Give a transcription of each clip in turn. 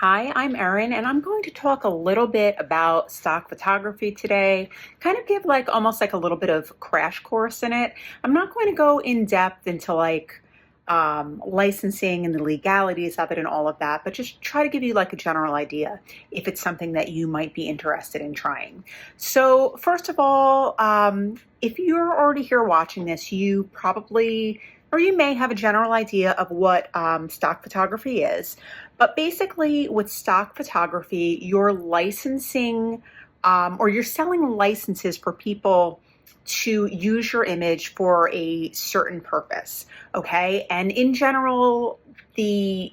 Hi, I'm Erin, and I'm going to talk a little bit about stock photography today. Kind of give almost like a little bit of crash course in it. I'm not going to go in depth into licensing and the legalities of it and all of that, but just try to give you like a general idea if it's something that you might be interested in trying. So, first of all, if you're already here watching this, you probably or you may have a general idea of what stock photography is. But basically, with stock photography, you're licensing or you're selling licenses for people to use your image for a certain purpose. Okay. And in general, the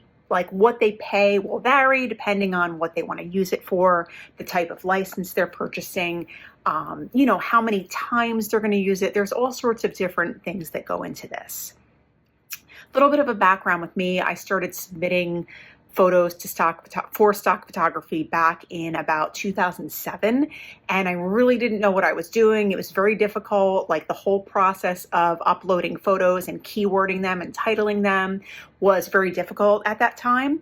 what they pay will vary depending on what they want to use it for, the type of license they're purchasing, how many times they're going to use it. There's all sorts of different things that go into this. A little bit of a background with me. I started submitting photos to stock photography back in about 2007, and I really didn't know what I was doing. It was very difficult. Like the whole process of uploading photos and keywording them and titling them was very difficult at that time.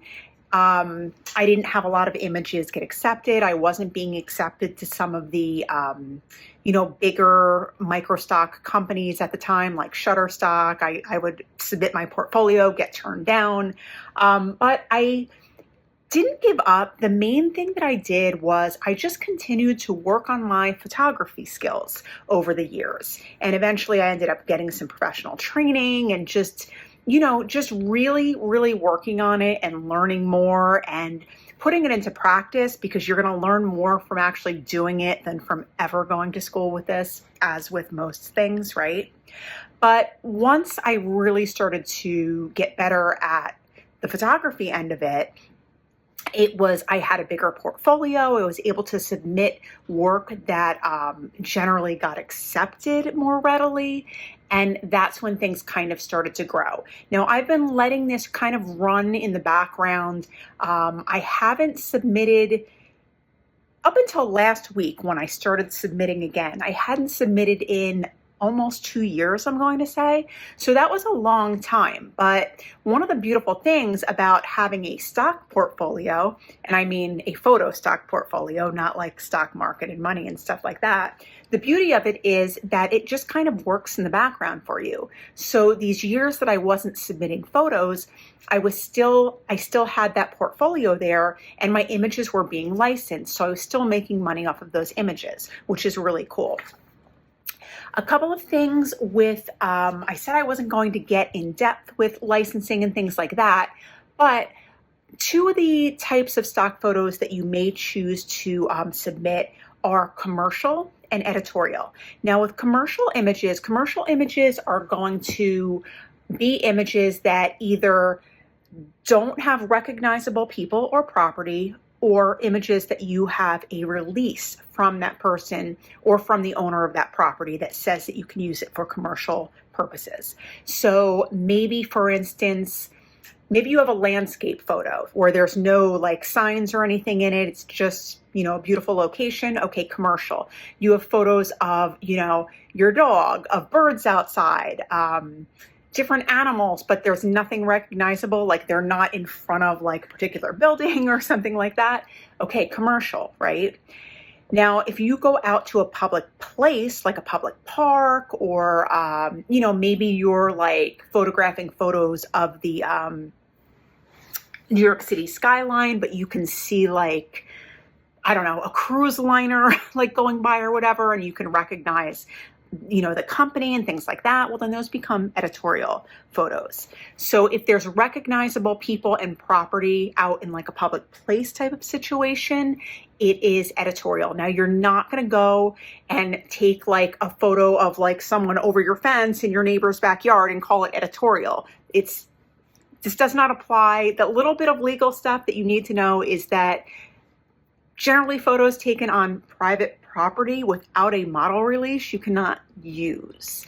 I didn't have a lot of images get accepted. I wasn't being accepted to some of the, bigger microstock companies at the time, like Shutterstock. I would submit my portfolio, get turned down. But I didn't give up. The main thing that I did was I just continued to work on my photography skills over the years. And eventually I ended up getting some professional training and just really, really working on it and learning more and putting it into practice, because you're going to learn more from actually doing it than from ever going to school with this, as with most things, right? But once I really started to get better at the photography end of it, I had a bigger portfolio. I was able to submit work that generally got accepted more readily. And that's when things kind of started to grow. Now, I've been letting this kind of run in the background. I haven't submitted up until last week when I started submitting again. I hadn't submitted in almost 2 years, I'm going to say. So that was a long time. But one of the beautiful things about having a stock portfolio, and I mean a photo stock portfolio, not like stock market and money and stuff like that, the beauty of it is that it just kind of works in the background for you. So these years that I wasn't submitting photos, I still had that portfolio there, and my images were being licensed. So I was still making money off of those images, which is really cool. A couple of things with, I said I wasn't going to get in depth with licensing and things like that, but two of the types of stock photos that you may choose to submit are commercial and editorial. Now with commercial images are going to be images that either don't have recognizable people or property, or images that you have a release from that person or from the owner of that property that says that you can use it for commercial purposes. So maybe, for instance, maybe you have a landscape photo where there's no signs or anything in it. It's just, a beautiful location. Okay, commercial. You have photos of, your dog, of birds outside, different animals, but there's nothing recognizable, like they're not in front of a particular building or something like that. Okay, commercial, right? Now, if you go out to a public place, like a public park, or, maybe you're photographing photos of the New York City skyline, but you can see a cruise liner going by or whatever, and you can recognize the company and things like that, well, then those become editorial photos. So if there's recognizable people and property out in a public place type of situation, it is editorial. Now, you're not going to go and take a photo of someone over your fence in your neighbor's backyard and call it editorial. This does not apply. The little bit of legal stuff that you need to know is that generally photos taken on private property without a model release, you cannot use.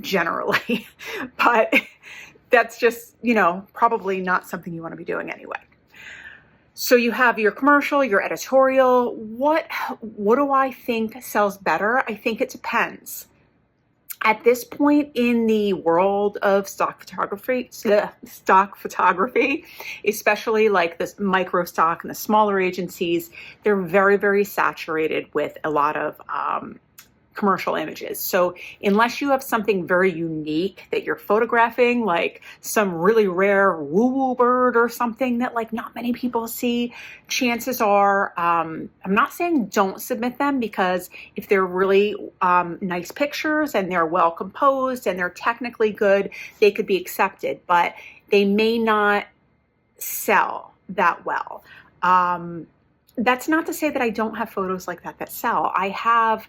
Generally, but that's just, probably not something you want to be doing anyway. So you have your commercial, your editorial. What do I think sells better? I think it depends. At this point in the world of stock photography, especially like this micro stock and the smaller agencies, they're very, very saturated with a lot of commercial images. So unless you have something very unique that you're photographing, like some really rare woo-woo bird or something that like not many people see, chances are, I'm not saying don't submit them, because if they're really nice pictures and they're well composed and they're technically good, they could be accepted, but they may not sell that well. That's not to say that I don't have photos like that sell. I have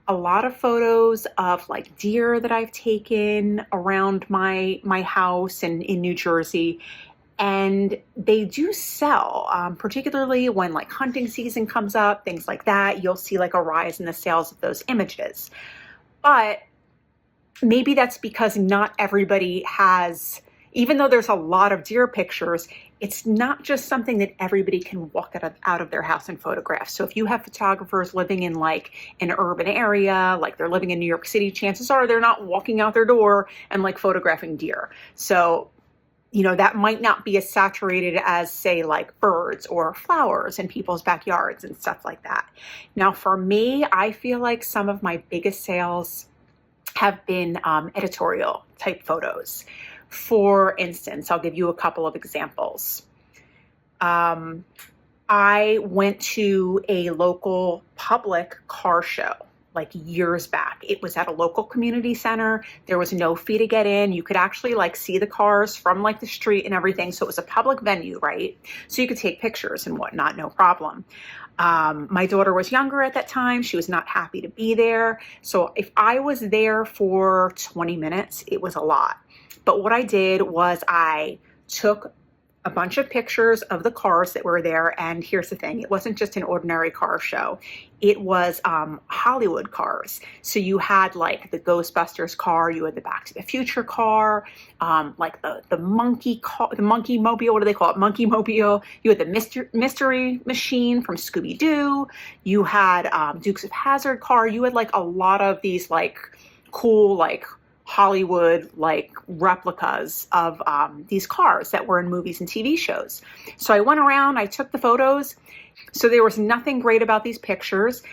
a lot of photos of like deer that I've taken around my house and in New Jersey, and they do sell, particularly when like hunting season comes up, things like that. You'll see like a rise in the sales of those images. But maybe that's because not everybody has, even though there's a lot of deer pictures, it's not just something that everybody can walk out of their house and photograph. So if you have photographers living in like an urban area, like they're living in New York City, chances are they're not walking out their door and like photographing deer. So, you know, that might not be as saturated as say like birds or flowers in people's backyards and stuff like that. Now for me, I feel like some of my biggest sales have been editorial type photos. For instance, I'll give you a couple of examples. I went to a local public car show like years back. It was at a local community center. There was no fee to get in. You could actually like see the cars from like the street and everything. So it was a public venue, right? So you could take pictures and whatnot, no problem. My daughter was younger at that time. She was not happy to be there. So if I was there for 20 minutes, it was a lot. But what I did was I took a bunch of pictures of the cars that were there. And here's the thing, it wasn't just an ordinary car show. It was Hollywood cars. So you had like the Ghostbusters car, you had the Back to the Future car, like the monkey car, the monkey mobile, what do they call it? Monkey mobile. You had the mystery machine from Scooby-Doo. You had Dukes of Hazzard car. You had like a lot of these like cool, like Hollywood like replicas of these cars that were in movies and TV shows. So I went around, I took the photos. So there was nothing great about these pictures.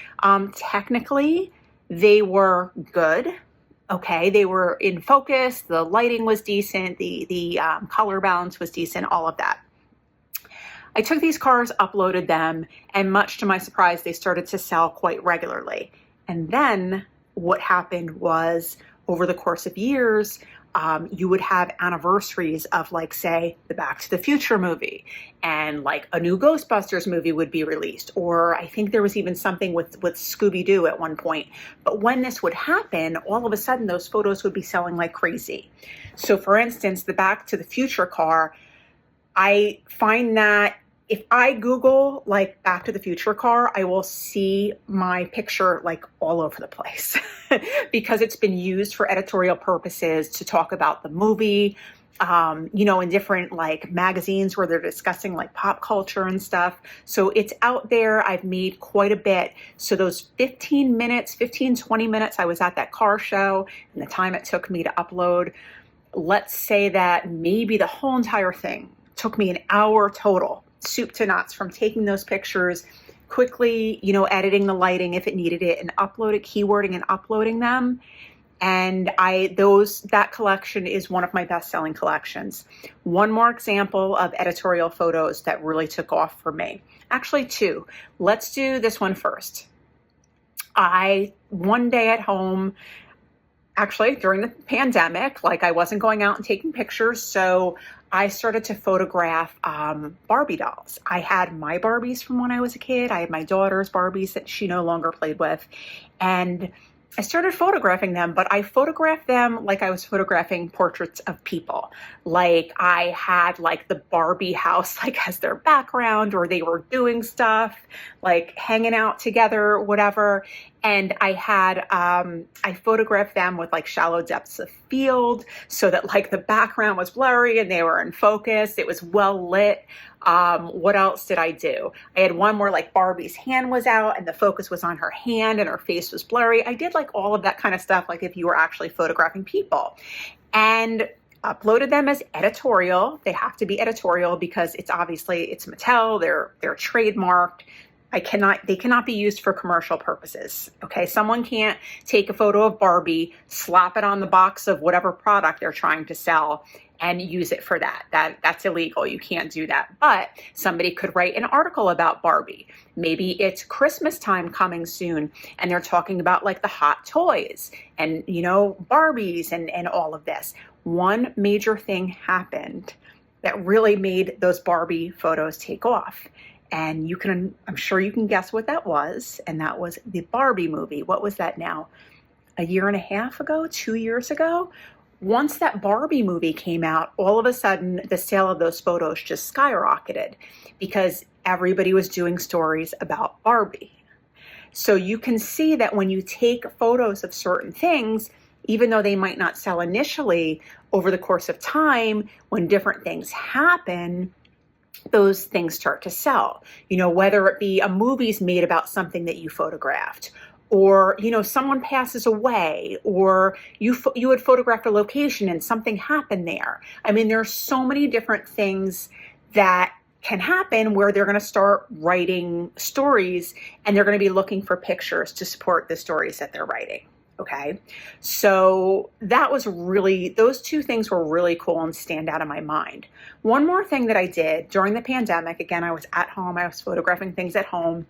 Technically, they were good. Okay, they were in focus. The lighting was decent. The color balance was decent. All of that. I took these cars, uploaded them, and much to my surprise, they started to sell quite regularly. And then what happened was, over the course of years, you would have anniversaries of like, say, the Back to the Future movie, and like a new Ghostbusters movie would be released. Or I think there was even something with Scooby-Doo at one point. But when this would happen, all of a sudden those photos would be selling like crazy. So for instance, the Back to the Future car, I find that if I Google like Back to the Future car, I will see my picture like all over the place because it's been used for editorial purposes to talk about the movie, you know, in different like magazines where they're discussing like pop culture and stuff. So it's out there. I've made quite a bit. So those 20 minutes I was at that car show and the time it took me to upload, let's say that maybe the whole entire thing took me an hour total, soup to nuts, from taking those pictures, quickly, you know, editing the lighting if it needed it, and keywording and uploading them. And that collection is one of my best-selling collections. One more example of editorial photos that really took off for me. Actually, two. Let's do this one first. One day at home, actually during the pandemic, like I wasn't going out and taking pictures, so I started to photograph Barbie dolls. I had my Barbies from when I was a kid. I had my daughter's Barbies that she no longer played with. And I started photographing them, but I photographed them like I was photographing portraits of people. Like I had like the Barbie house like as their background, or they were doing stuff, like hanging out together, whatever. And I photographed them with like shallow depths of field so that like the background was blurry and they were in focus. It was well lit. What else did I do? I had one where like Barbie's hand was out and the focus was on her hand and her face was blurry. I did like all of that kind of stuff, like if you were actually photographing people, and uploaded them as editorial. They have to be editorial because it's Mattel. They're trademarked. They cannot be used for commercial purposes. Okay. Someone can't take a photo of Barbie, slap it on the box of whatever product they're trying to sell and use it for that. That's illegal. You can't do that. But somebody could write an article about Barbie. Maybe it's Christmas time coming soon and they're talking about like the hot toys and, Barbies and all of this. One major thing happened that really made those Barbie photos take off. And I'm sure you can guess what that was. And that was the Barbie movie. What was that now? A year and a half ago, 2 years ago? Once that Barbie movie came out, all of a sudden the sale of those photos just skyrocketed because everybody was doing stories about Barbie. So you can see that when you take photos of certain things, even though they might not sell initially, over the course of time, when different things happen, those things start to sell, whether it be a movie's made about something that you photographed, or, someone passes away, or you had photographed a location and something happened there. I mean, there are so many different things that can happen where they're going to start writing stories and they're going to be looking for pictures to support the stories that they're writing. Okay. So those two things were really cool and stand out in my mind. One more thing that I did during the pandemic, again, I was at home, I was photographing things at home.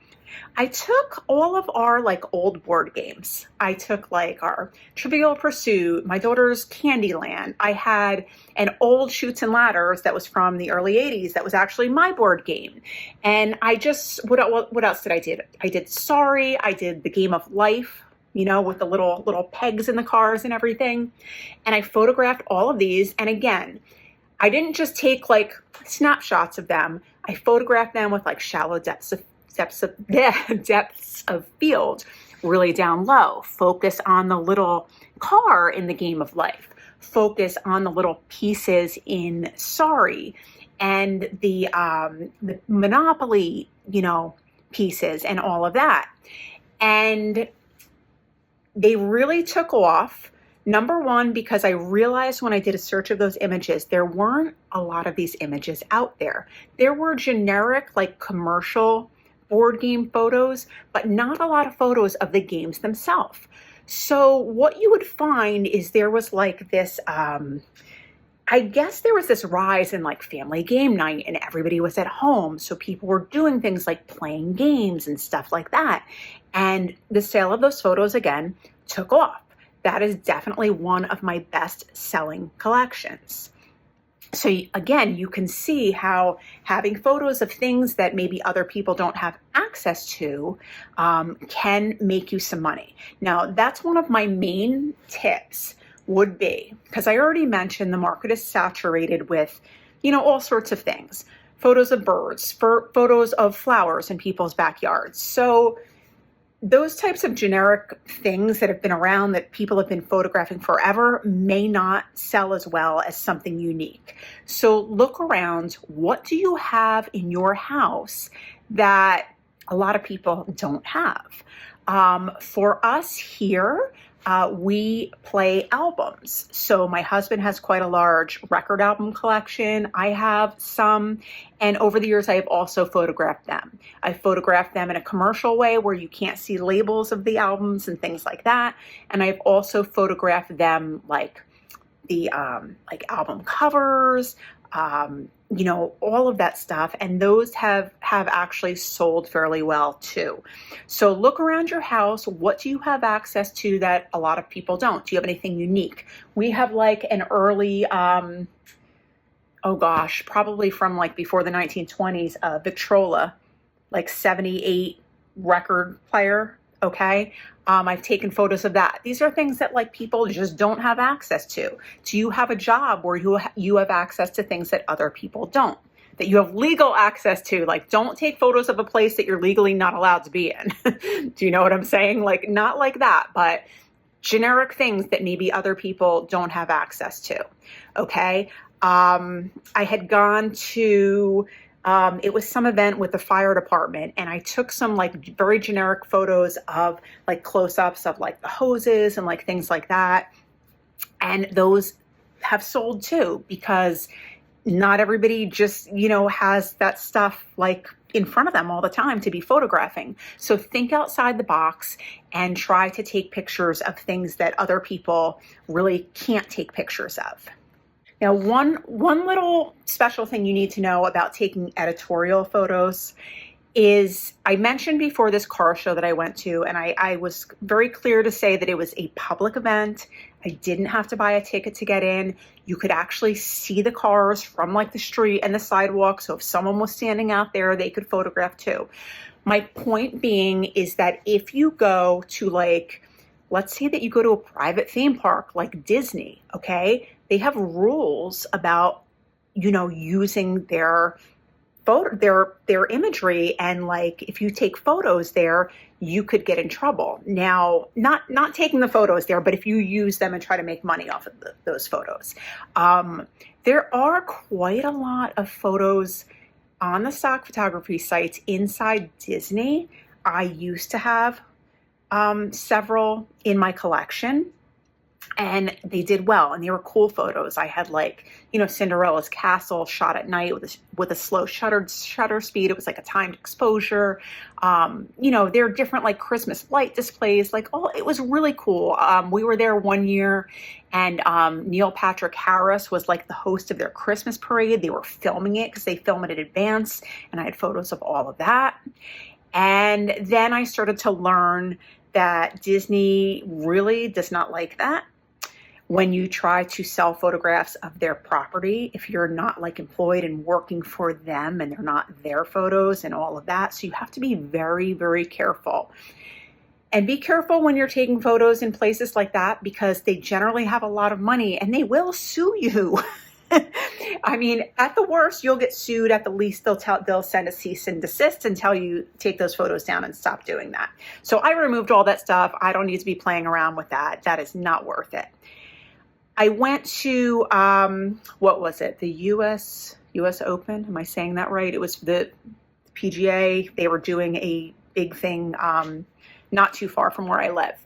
I took all of our like old board games. I took like our Trivial Pursuit, my daughter's Candyland. I had an old Chutes and Ladders that was from the early 80s. That was actually my board game. And what else did I do? I did Sorry. I did the Game of Life, with the little pegs in the cars and everything. And I photographed all of these. And again, I didn't just take like snapshots of them. I photographed them with like shallow depths of field, really down low. Focus on the little car in the Game of Life. Focus on the little pieces in Sorry, and the Monopoly, pieces and all of that. And they really took off. Number one, because I realized when I did a search of those images, there weren't a lot of these images out there. There were generic, like commercial board game photos, but not a lot of photos of the games themselves. So what you would find is there was like this, I guess there was this rise in like family game night and everybody was at home. So people were doing things like playing games and stuff like that. And the sale of those photos again took off. That is definitely one of my best selling collections. So again, you can see how having photos of things that maybe other people don't have access to can make you some money. Now, that's one of my main tips would be, because I already mentioned the market is saturated with, all sorts of things. Photos of birds, photos of flowers in people's backyards. So those types of generic things that have been around that people have been photographing forever may not sell as well as something unique. So look around. What do you have in your house that a lot of people don't have? For us here, we play albums. So my husband has quite a large record album collection. I have some, and over the years, I have also photographed them. I photographed them in a commercial way where you can't see labels of the albums and things like that. And I've also photographed them like the like album covers, all of that stuff. And those have actually sold fairly well too. So look around your house. What do you have access to that a lot of people don't? Do you have anything unique? We have like an early, probably from like before the 1920s, Victrola, like 78 record player. Okay. I've taken photos of that. These are things that like people just don't have access to. Do you have a job where you have access to things that other people don't? that you have legal access to. Like, don't take photos of a place that you're legally not allowed to be in. Do you know what I'm saying? Like, not like that, but generic things that maybe other people don't have access to. Okay. I had gone to, it was some event with the fire department, and I took some like very generic photos of like close-ups of like the hoses and like things like that. And those have sold too, because not everybody just, has that stuff like in front of them all the time to be photographing. So think outside the box and try to take pictures of things that other people really can't take pictures of. Now, one little special thing you need to know about taking editorial photos is, I mentioned before this car show that I went to, and I was very clear to say that it was a public event. I didn't have to buy a ticket to get in. You could actually see the cars from like the street and the sidewalk. So if someone was standing out there, they could photograph too. My point being is that if you go to like, let's say that you go to a private theme park like Disney, okay? They have rules about, using their imagery, and like if you take photos there, you could get in trouble. Now, not taking the photos there, but if you use them and try to make money off of those photos. There are quite a lot of photos on the stock photography sites inside Disney. I used to have several in my collection, and they did well, and they were cool photos. I had like, Cinderella's castle shot at night with a slow shutter speed. It was like a timed exposure. There are different like Christmas light displays, it was really cool. We were there one year, and Neil Patrick Harris was like the host of their Christmas parade. They were filming it because they film it in advance, and I had photos of all of that. And then I started to learn that Disney really does not like that. When you try to sell photographs of their property, if you're not like employed and working for them, and they're not their photos and all of that. So you have to be very, very careful. And be careful when you're taking photos in places like that, because they generally have a lot of money and they will sue you. I mean, at the worst, you'll get sued. At the least, they'll send a cease and desist and tell you take those photos down and stop doing that. So I removed all that stuff. I don't need to be playing around with that. That is not worth it. I went to, what was it? The US Open. Am I saying that right? It was the PGA. They were doing a big thing not too far from where I live.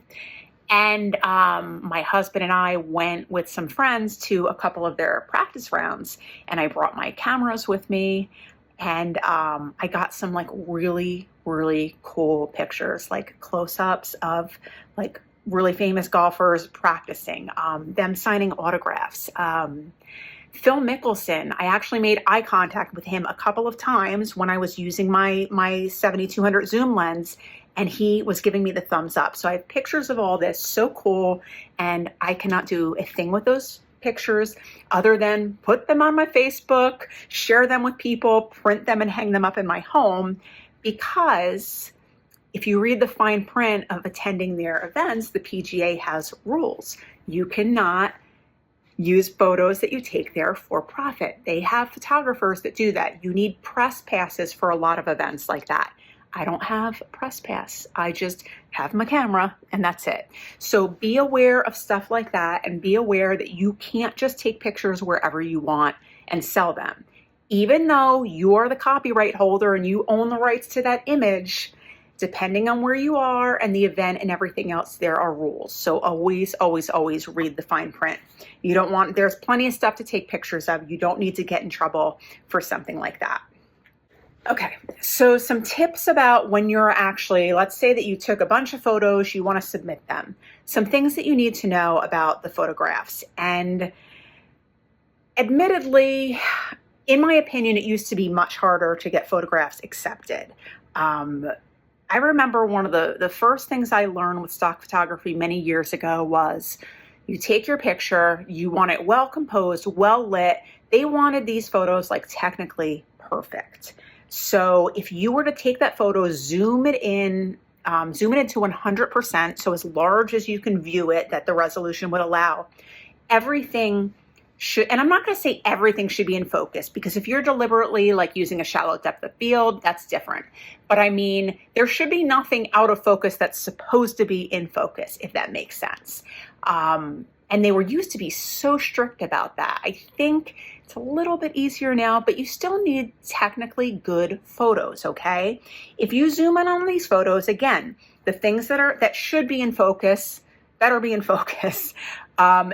And my husband and I went with some friends to a couple of their practice rounds, and I brought my cameras with me, and I got some like really, really cool pictures, like close-ups of like really famous golfers practicing, them signing autographs. Phil Mickelson, I actually made eye contact with him a couple of times when I was using my 7200 zoom lens, and he was giving me the thumbs up. So I have pictures of all this, so cool, and I cannot do a thing with those pictures other than put them on my Facebook, share them with people, print them and hang them up in my home, because if you read the fine print of attending their events, the PGA has rules. You cannot use photos that you take there for profit. They have photographers that do that. You need press passes for a lot of events like that. I don't have a press pass. I just have my camera, and that's it. So be aware of stuff like that, and be aware that you can't just take pictures wherever you want and sell them. Even though you are the copyright holder and you own the rights to that image, depending on where you are and the event and everything else, there are rules. So always, always, always read the fine print. There's plenty of stuff to take pictures of. You don't need to get in trouble for something like that. Okay, so some tips about when you're actually, let's say that you took a bunch of photos, you want to submit them. Some things that you need to know about the photographs. And admittedly, in my opinion, it used to be much harder to get photographs accepted. I remember one of the first things I learned with stock photography many years ago was you take your picture, you want it well composed, well lit. They wanted these photos like technically perfect. So if you were to take that photo, zoom it into 100%, so as large as you can view it, that the resolution would allow, everything and I'm not going to say everything should be in focus, because if you're deliberately like using a shallow depth of field, that's different. But I mean, there should be nothing out of focus that's supposed to be in focus, if that makes sense. And they were used to be so strict about that. I think it's a little bit easier now, but you still need technically good photos, okay? If you zoom in on these photos, again, the things that should be in focus better be in focus.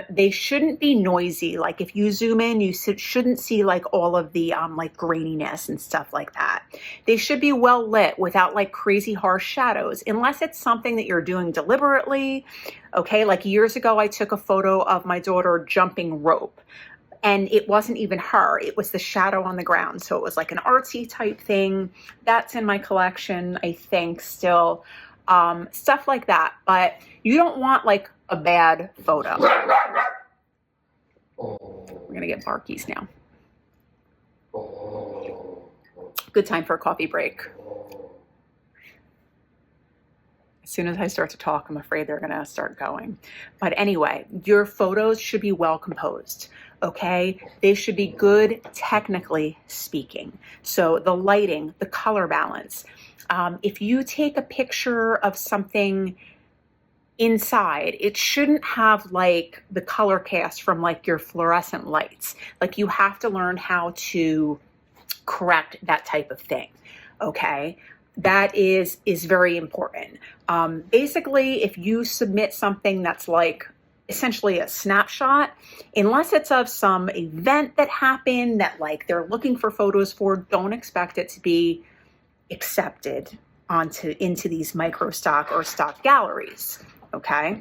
They shouldn't be noisy. Like if you zoom in, you shouldn't see like all of the like graininess and stuff like that. They should be well lit without like crazy harsh shadows, unless it's something that you're doing deliberately. Okay, like years ago, I took a photo of my daughter jumping rope. And it wasn't even her, it was the shadow on the ground. So it was like an artsy type thing. That's in my collection, I think, still. Stuff like that. But you don't want like a bad photo. We're gonna get barkies now. Good time for a coffee break. As soon as I start to talk, I'm afraid they're gonna start going. But anyway, your photos should be well composed, okay? They should be good, technically speaking. So the lighting, the color balance. If you take a picture of something inside, it shouldn't have like the color cast from like your fluorescent lights. Like you have to learn how to correct that type of thing, okay? That is very important. Basically, if you submit something that's like essentially a snapshot, unless it's of some event that happened that like they're looking for photos for, don't expect it to be accepted into these micro stock or stock galleries, okay?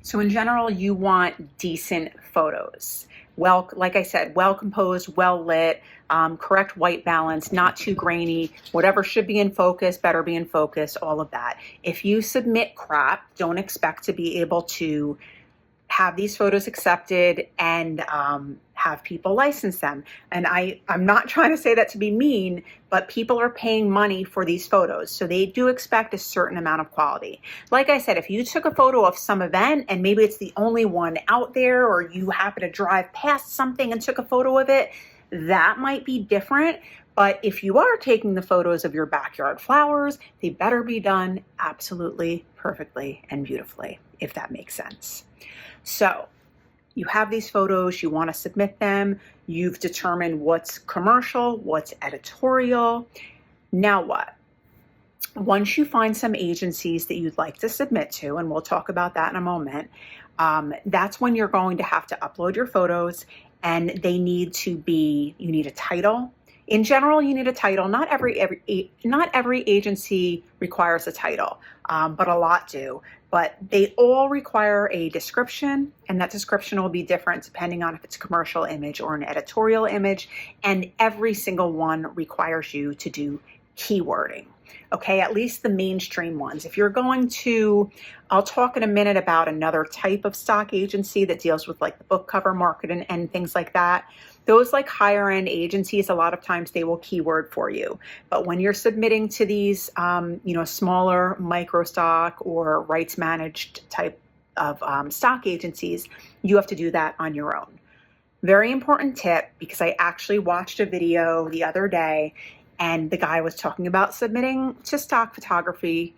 So in general, you want decent photos. Well, like I said, well composed, well lit, correct white balance, not too grainy, whatever should be in focus, better be in focus, all of that. If you submit crap, don't expect to be able to have these photos accepted and have people license them. And I'm not trying to say that to be mean, but people are paying money for these photos. So they do expect a certain amount of quality. Like I said, if you took a photo of some event and maybe it's the only one out there, or you happen to drive past something and took a photo of it, that might be different. But if you are taking the photos of your backyard flowers, they better be done absolutely perfectly and beautifully, if that makes sense. So you have these photos, you want to submit them, you've determined what's commercial, what's editorial. Now what? Once you find some agencies that you'd like to submit to, and we'll talk about that in a moment, that's when you're going to have to upload your photos, and they need to be, you need a title. In general, you need a title. Not every agency requires a title, but a lot do. But they all require a description, and that description will be different depending on if it's a commercial image or an editorial image. And every single one requires you to do keywording. Okay, at least the mainstream ones. If you're going to, I'll talk in a minute about another type of stock agency that deals with like the book cover market and things like that. Those like higher end agencies, a lot of times they will keyword for you. But when you're submitting to these, smaller micro stock or rights managed type of stock agencies, you have to do that on your own. Very important tip, because I actually watched a video the other day and the guy was talking about submitting to stock photography.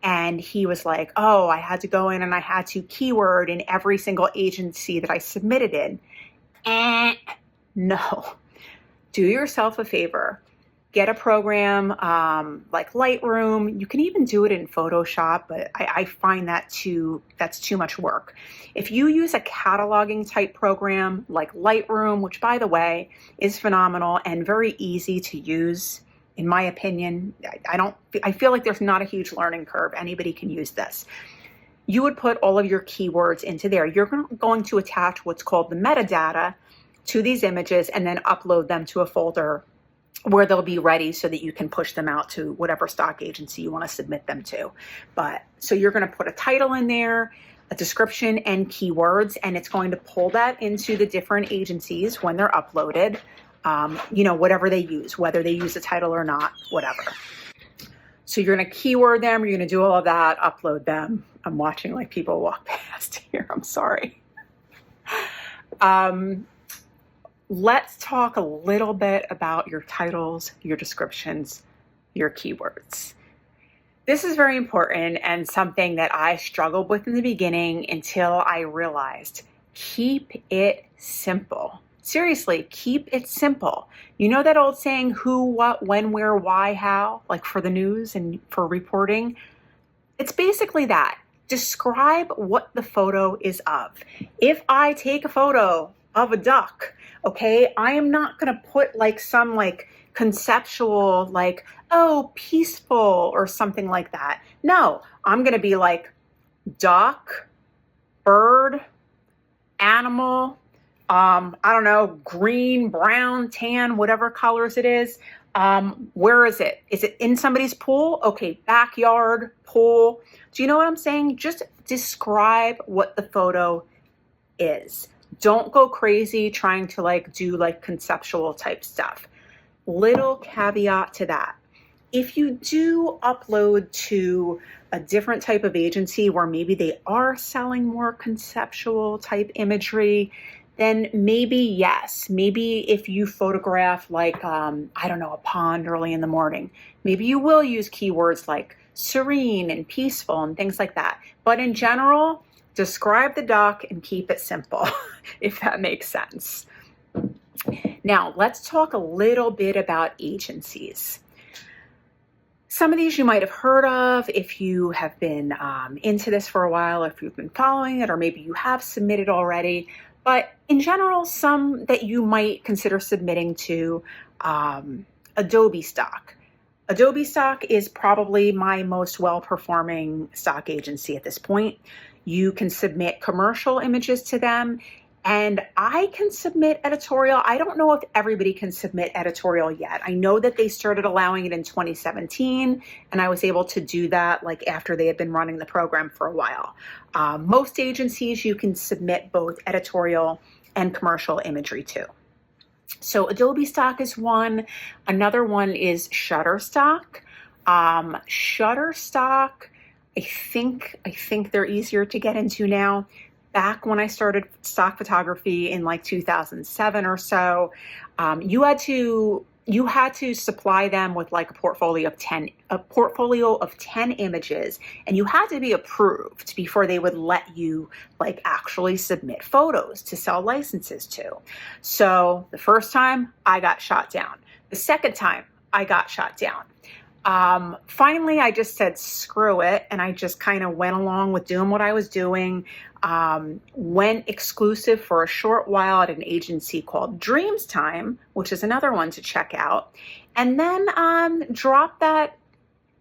And he was like, oh, I had to go in and I had to keyword in every single agency that I submitted in. No, do yourself a favor. Get a program like Lightroom. You can even do it in Photoshop, but I find that's too much work. If you use a cataloging type program like Lightroom, which by the way is phenomenal and very easy to use, in my opinion, I feel like there's not a huge learning curve. Anybody can use this. You would put all of your keywords into there. You're going to attach what's called the metadata to these images and then upload them to a folder where they'll be ready so that you can push them out to whatever stock agency you want to submit them to. But so you're going to put a title in there, a description and keywords, and it's going to pull that into the different agencies when they're uploaded, whatever they use, whether they use a title or not, whatever. So you're going to keyword them, you're going to do all of that, upload them. I'm watching like people walk past here. I'm sorry. let's talk a little bit about your titles, your descriptions, your keywords. This is very important and something that I struggled with in the beginning until I realized keep it simple. Seriously, keep it simple. You know that old saying, who, what, when, where, why, how, like for the news and for reporting? It's basically that. Describe what the photo is of. If I take a photo of a duck, okay, I am not going to put like some like conceptual, like, oh, peaceful or something like that. No, I'm going to be like duck, bird, animal, I don't know, green, brown, tan, whatever colors it is. Where is it? Is it in somebody's pool? Okay, backyard, pool. Do you know what I'm saying? Just describe what the photo is. Don't go crazy trying to like do like conceptual type stuff. Little caveat to that. If you do upload to a different type of agency where maybe they are selling more conceptual type imagery, then maybe yes. Maybe if you photograph like, I don't know, a pond early in the morning, maybe you will use keywords like serene and peaceful and things like that. But in general, describe the duck and keep it simple, if that makes sense. Now, let's talk a little bit about agencies. Some of these you might have heard of if you have been into this for a while, if you've been following it, or maybe you have submitted already. But in general, some that you might consider submitting to Adobe Stock. Adobe Stock is probably my most well-performing stock agency at this point. You can submit commercial images to them, and I can submit editorial. I don't know if everybody can submit editorial yet. I know that they started allowing it in 2017, and I was able to do that like after they had been running the program for a while. Most agencies, you can submit both editorial and commercial imagery too. So Adobe Stock is one. Another one is Shutterstock. Shutterstock, I think they're easier to get into now. Back when I started stock photography in like 2007 or so, you had to supply them with like a portfolio of 10 images, and you had to be approved before they would let you like actually submit photos to sell licenses to. So the first time I got shot down. The second time I got shot down. Finally, I just said, screw it. And I just kind of went along with doing what I was doing. Went exclusive for a short while at an agency called Dreams Time, which is another one to check out. And then dropped that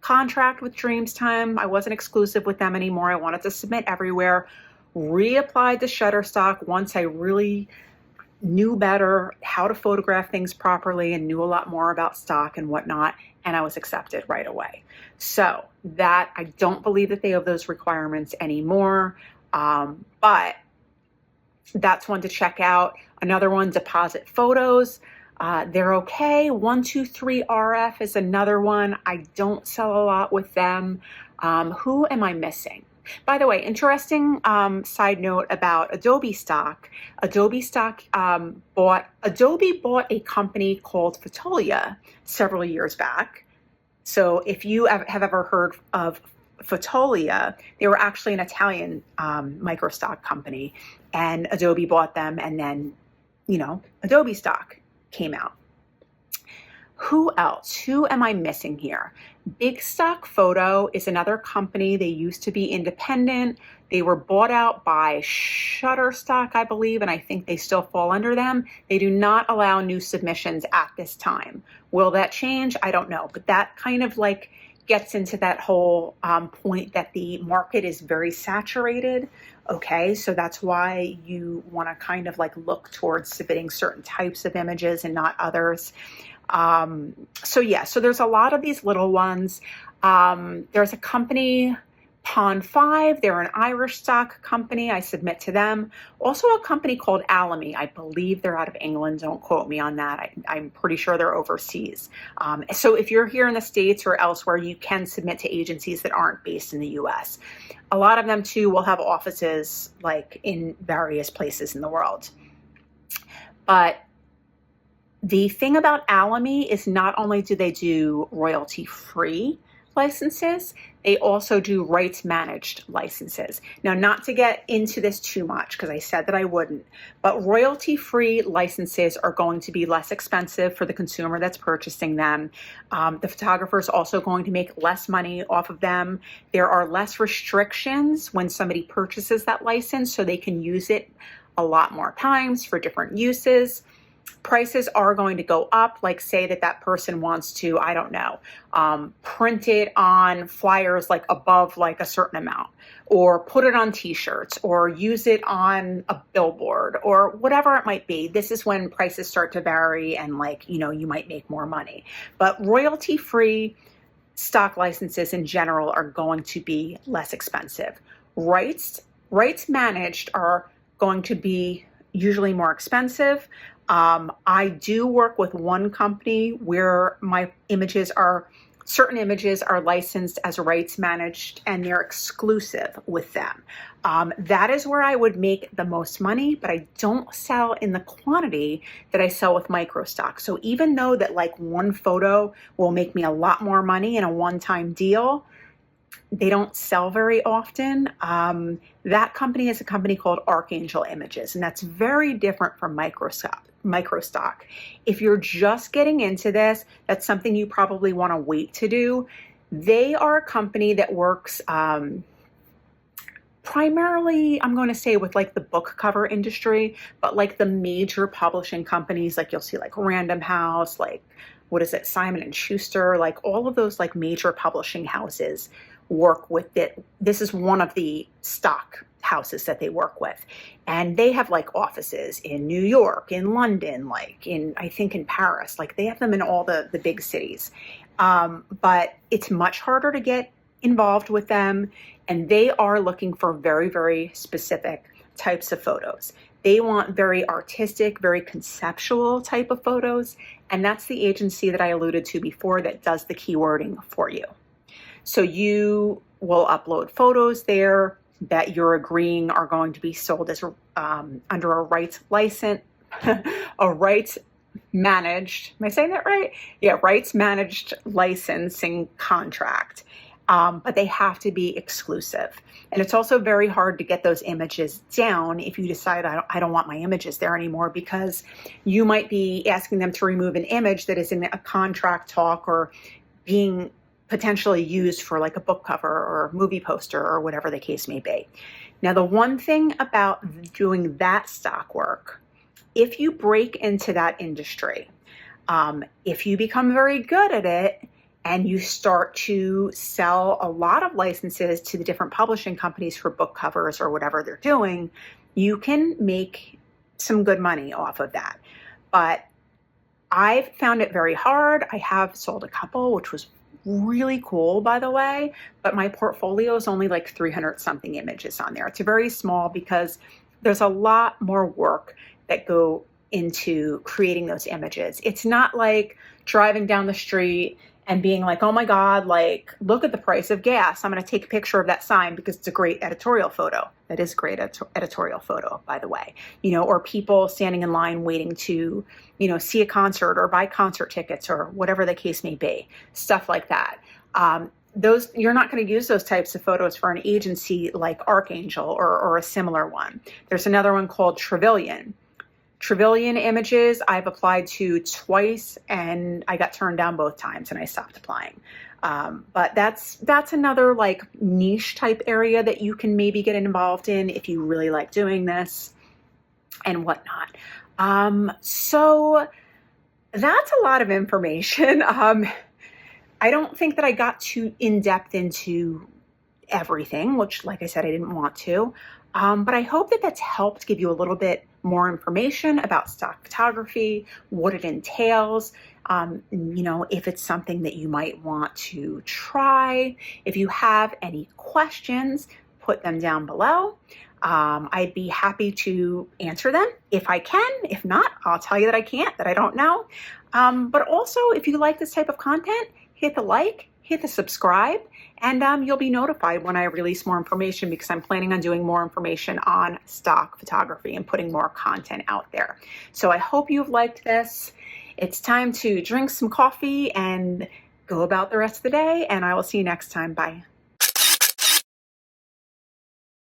contract with Dreams Time. I wasn't exclusive with them anymore. I wanted to submit everywhere. Reapplied to Shutterstock once I really knew better how to photograph things properly and knew a lot more about stock and whatnot, and I was accepted right away. So that, I don't believe that they have those requirements anymore, but that's one to check out. Another one, Deposit Photos. They're okay. 123RF is another one. I don't sell a lot with them. Who am I missing? By the way, interesting side note about Adobe Stock. Adobe bought a company called Fotolia several years back. So if you have ever heard of Fotolia, they were actually an Italian microstock company, and Adobe bought them, and then, Adobe Stock came out. Who else? Who am I missing here? Big Stock Photo is another company. They used to be independent. They were bought out by Shutterstock, I believe, and I think they still fall under them. They do not allow new submissions at this time. Will that change? I don't know, but that kind of like gets into that whole point that the market is very saturated. Okay, so that's why you want to kind of like look towards submitting certain types of images and not others. So there's a lot of these little ones. There's a company, Pond 5. They're an Irish stock company. I submit to them. Also a company called Alamy. I believe they're out of England. Don't quote me on that. I'm pretty sure they're overseas. So if you're here in the States or elsewhere, you can submit to agencies that aren't based in the US. A lot of them too will have offices like in various places in the world. But The thing about Alamy is not only do they do royalty-free licenses, they also do rights managed licenses. Now, not to get into this too much because I said that I wouldn't, but royalty-free licenses are going to be less expensive for the consumer that's purchasing them. The photographer is also going to make less money off of them. There are less restrictions when somebody purchases that license, so they can use it a lot more times for different uses. Prices are going to go up, like say that person wants to, I don't know, print it on flyers like above like a certain amount, or put it on t-shirts, or use it on a billboard, or whatever it might be. This is when prices start to vary and like, you might make more money. But royalty-free stock licenses in general are going to be less expensive. Rights managed are going to be usually more expensive. I do work with one company where certain images are licensed as rights managed and they're exclusive with them. That is where I would make the most money, but I don't sell in the quantity that I sell with microstock. So even though that like one photo will make me a lot more money in a one-time deal, they don't sell very often. That company is a company called Archangel Images, and that's very different from microstock. If you're just getting into this, that's something you probably want to wait to do. They are a company that works primarily, I'm going to say, with like the book cover industry, but like the major publishing companies, like you'll see like Random House, like Simon and Schuster, like all of those like major publishing houses work with it. This is one of the stock houses that they work with, and they have like offices in New York, in London, like I think in Paris. Like they have them in all the big cities, but it's much harder to get involved with them, and they are looking for very, very specific types of photos. They want very artistic, very conceptual type of photos, and that's the agency that I alluded to before that does the keywording for you. So you will upload photos there that you're agreeing are going to be sold as under a rights license, a rights managed, am I saying that right? Yeah, rights managed licensing contract. But they have to be exclusive. And it's also very hard to get those images down if you decide I don't want my images there anymore, because you might be asking them to remove an image that is in a contract talk or being potentially used for like a book cover or movie poster or whatever the case may be. Now, the one thing about doing that stock work, if you break into that industry, if you become very good at it and you start to sell a lot of licenses to the different publishing companies for book covers or whatever they're doing, you can make some good money off of that. But I've found it very hard. I have sold a couple, which was really cool, by the way, but my portfolio is only like 300 something images on there. It's very small because there's a lot more work that go into creating those images. It's not like driving down the street and being like, oh my God, like, look at the price of gas. I'm going to take a picture of that sign because it's a great editorial photo. That is a great editorial photo, by the way. Or people standing in line waiting to, see a concert or buy concert tickets or whatever the case may be. Stuff like that. Those, you're not going to use those types of photos for an agency like Archangel or a similar one. There's another one called Trevelyan Images. I've applied to twice and I got turned down both times and I stopped applying. But that's another like niche type area that you can maybe get involved in if you really like doing this and whatnot. So that's a lot of information. I don't think that I got too in depth into everything, which, like I said, I didn't want to. But I hope that that's helped give you a little bit more information about stock photography, what it entails, if it's something that you might want to try. If you have any questions, put them down below. I'd be happy to answer them if I can. If not, I'll tell you that I can't, that I don't know. But also, if you like this type of content, hit the like, hit the subscribe, and you'll be notified when I release more information, because I'm planning on doing more information on stock photography and putting more content out there. So I hope you've liked this. It's time to drink some coffee and go about the rest of the day, and I will see you next time. Bye.